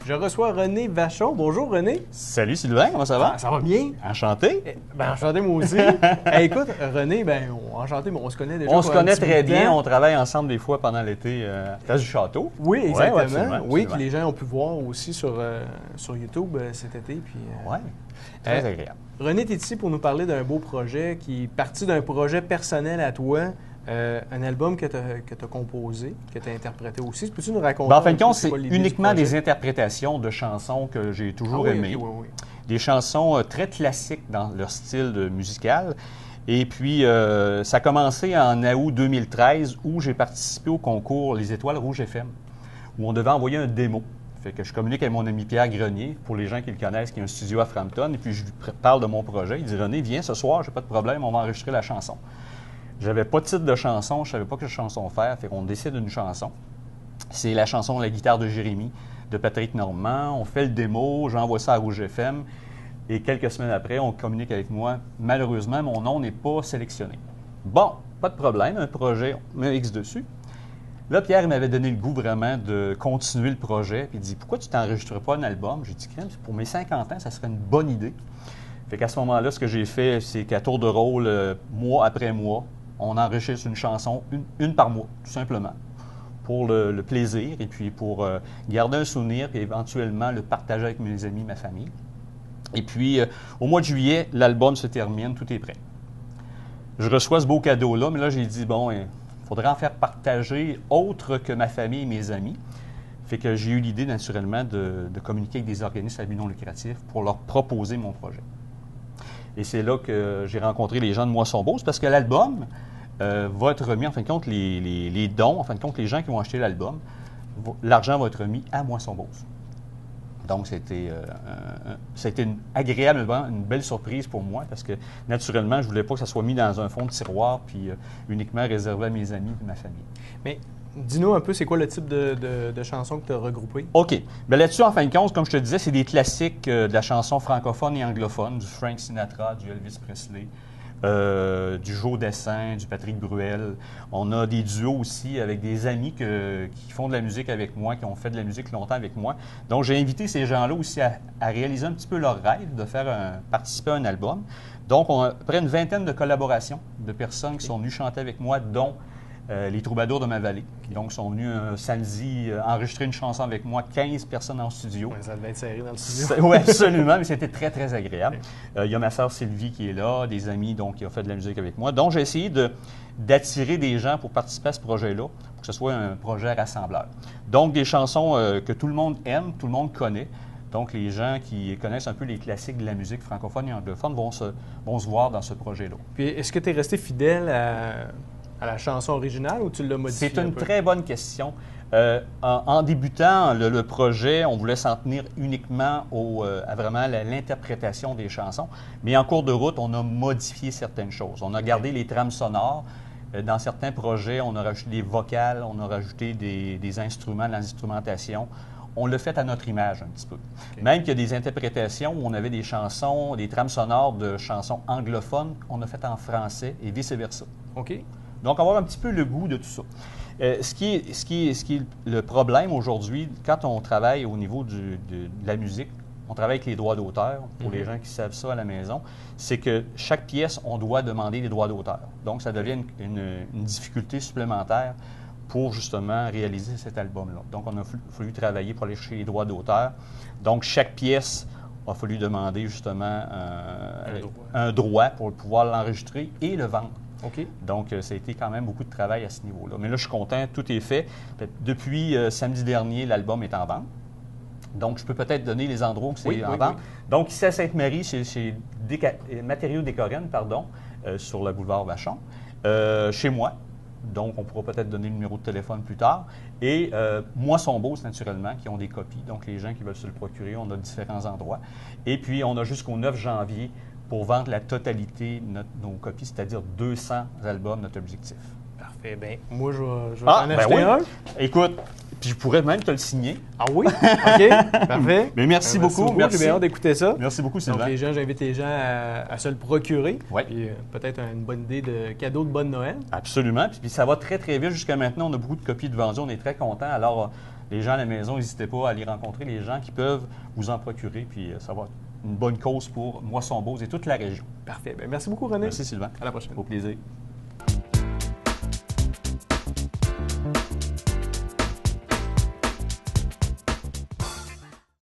Je reçois René Vachon. Bonjour René. Salut Sylvain, comment ça va? Ça va bien? Enchanté. Enchanté moi aussi. Écoute, René, enchanté, mais on se connaît déjà. On se connaît très bien, on travaille ensemble des fois pendant l'été à Place du Château. Oui, exactement. Ouais, absolument. Oui, que les gens ont pu voir aussi sur YouTube cet été. Oui, très agréable. René, tu es ici pour nous parler d'un beau projet qui est parti d'un projet personnel à toi. Un album que tu as composé, que tu as interprété aussi. Peux-tu nous raconter? En fin de compte, c'est uniquement des interprétations de chansons que j'ai toujours aimées. Okay, oui. Des chansons très classiques dans leur style musical. Et puis, ça a commencé en août 2013 où j'ai participé au concours Les Étoiles Rouge FM, où on devait envoyer un démo. Fait que je communique avec mon ami Pierre Grenier, pour les gens qui le connaissent, qui a un studio à Frampton. Et puis, je lui parle de mon projet. Il dit « René, viens ce soir, j'ai pas de problème, on va enregistrer la chanson. » J'avais pas de titre de chanson, je savais pas quelle chanson faire, fait qu'on décide une chanson. C'est la chanson La guitare de Jérémie de Patrick Normand. On fait le démo, j'envoie ça à Rouge FM et quelques semaines après, on communique avec moi. Malheureusement, mon nom n'est pas sélectionné. Bon, pas de problème, un projet, on met X dessus. Là, Pierre m'avait donné le goût vraiment de continuer le projet. Puis il dit « Pourquoi tu t'enregistrerais pas un album? » J'ai dit « Pour mes 50 ans, ça serait une bonne idée. » Fait qu'à ce moment-là, ce que j'ai fait, c'est qu'à tour de rôle, mois après mois, on enregistre une chanson, une par mois, tout simplement, pour le plaisir et puis pour garder un souvenir et éventuellement le partager avec mes amis, ma famille. Et puis, au mois de juillet, l'album se termine, tout est prêt. Je reçois ce beau cadeau-là, mais là, j'ai dit, bon, il faudrait en faire partager autre que ma famille et mes amis. Fait que j'ai eu l'idée, naturellement, de communiquer avec des organismes à but non lucratif pour leur proposer mon projet. Et c'est là que j'ai rencontré les gens de Moisson-Beauce, parce que l'album va être remis, en fin de compte, les dons, en fin de compte, les gens qui vont acheter l'album, l'argent va être remis à Moisson-Beauce. Donc, c'était agréablement une belle surprise pour moi, parce que, naturellement, je ne voulais pas que ça soit mis dans un fond de tiroir, puis uniquement réservé à mes amis et ma famille. Mais dis-nous un peu, c'est quoi le type de chansons que tu as regroupées? OK. Bien là-dessus, en fin de compte, comme je te disais, c'est des classiques de la chanson francophone et anglophone, du Frank Sinatra, du Elvis Presley, du Joe Dassin, du Patrick Bruel. On a des duos aussi avec des amis qui font de la musique avec moi, qui ont fait de la musique longtemps avec moi. Donc, j'ai invité ces gens-là aussi à réaliser un petit peu leur rêve de participer à un album. Donc, on a à peu près une vingtaine de collaborations de personnes qui sont venues chanter avec moi, dont les Troubadours de ma vallée. Donc, ils sont venus samedi enregistrer une chanson avec moi, 15 personnes en studio. Ouais, ça devait être serré dans le studio. Oui, absolument, mais c'était très, très agréable. Il y a ma sœur Sylvie qui est là, des amis donc, qui ont fait de la musique avec moi. Donc, j'ai essayé d'attirer des gens pour participer à ce projet-là, pour que ce soit un projet rassembleur. Donc, des chansons que tout le monde aime, tout le monde connaît. Donc, les gens qui connaissent un peu les classiques de la musique francophone et anglophone vont se voir dans ce projet-là. Puis, est-ce que tu es resté fidèle à la chanson originale ou tu l'as modifiée? C'est une très bonne question. En débutant le projet, on voulait s'en tenir uniquement à vraiment l'interprétation des chansons. Mais en cours de route, on a modifié certaines choses. On a gardé les trames sonores. Dans certains projets, on a rajouté des vocales, on a rajouté des instruments, de l'instrumentation. On l'a fait à notre image un petit peu. Okay. Même qu'il y a des interprétations où on avait des chansons, des trames sonores de chansons anglophones, on a fait en français et vice-versa. OK. Donc, avoir un petit peu le goût de tout ça. Ce qui est le problème aujourd'hui, quand on travaille au niveau de la musique, on travaille avec les droits d'auteur, pour les gens qui savent ça à la maison, c'est que chaque pièce, on doit demander les droits d'auteur. Donc, ça devient une difficulté supplémentaire pour justement réaliser cet album-là. Donc, on a fallu travailler pour aller chercher les droits d'auteur. Donc, chaque pièce a fallu demander justement un droit pour pouvoir l'enregistrer et le vendre. OK. Donc, ça a été quand même beaucoup de travail à ce niveau-là. Mais là, je suis content, tout est fait. Depuis samedi dernier, l'album est en vente. Donc, je peux peut-être donner les endroits où c'est en vente. Oui. Donc, ici à Sainte-Marie, chez Matériaux Décorène, sur le boulevard Vachon. Chez moi. Donc, on pourra peut-être donner le numéro de téléphone plus tard. Et Moisson-Beauce, naturellement, qui ont des copies. Donc, les gens qui veulent se le procurer, on a différents endroits. Et puis, on a jusqu'au 9 janvier pour vendre la totalité de nos copies, c'est-à-dire 200 albums, notre objectif. Parfait. Bien, moi, je vais en acheter un. Écoute, puis je pourrais même te le signer. Ah oui? OK, parfait. Mais merci beaucoup. J'ai bien hâte d'écouter ça. Merci beaucoup, Sylvain. Donc, j'invite les gens à se le procurer. Oui. Puis peut-être une bonne idée de cadeau de bonne Noël. Absolument. Puis ça va très, très vite. Jusqu'à maintenant, on a beaucoup de copies de vendues. On est très contents. Alors, les gens à la maison, n'hésitez pas à aller rencontrer les gens qui peuvent vous en procurer, puis ça va être une bonne cause pour Moisson-Beauce et toute la région. Parfait. Bien, merci beaucoup, René. Merci, Sylvain. À la prochaine. Au plaisir.